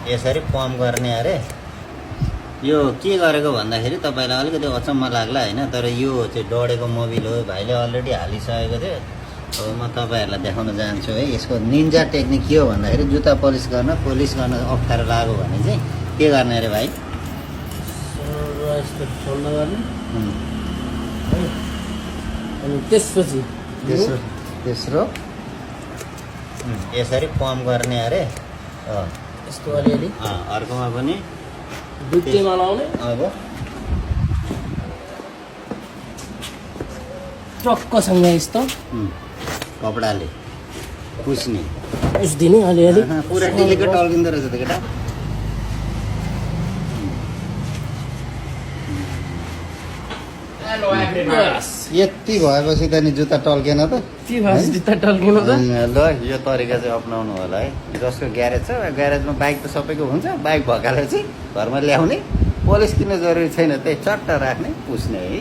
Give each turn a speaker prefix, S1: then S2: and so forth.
S1: यसरी पम्प गर्ने अरे यो के गरेको भन्दाखेरि तपाईँलाई अलिकति अचम्म लाग्ला होइन तर यो चाहिँ डढेको मोबिल हो भाइले अलरेडी हालिसकेको थियो अब म तपाईँहरूलाई देखाउन चाहन्छु है यसको निन्जा टेक्निक के हो भन्दाखेरि जुत्ता पोलिस गर्न अप्ठ्यारो लाग्यो भने चाहिँ के गर्ने अरे भाइ
S2: ठन्डा गर्ने अनि त्यसपछि
S1: तेस्रो यसरी पम्प गर्ने अरे
S2: यस्तो अलिअलि
S1: अर्कोमा पनि
S2: दुईमा लाउने
S1: अब
S2: टक्कसँग यस्तो
S1: कपडाले पुस्ने
S2: पुस्दिने अलिअलि
S1: पुरा टिलेको टल्किँदो रहेछ त केटा यति भएपछि त नि जुत्ता टल्केन त
S2: जुत्ता टल्किनु त
S1: ल यो तरिका चाहिँ अपनाउनु होला है जसको ग्यारेज छ ग्यारेजमा बाइक त सबैको हुन्छ बाइक भएकाले चाहिँ घरमा ल्याउने पोलिस किन्नु जरुरी छैन त्यही चट्ट राख्ने पुस्ने है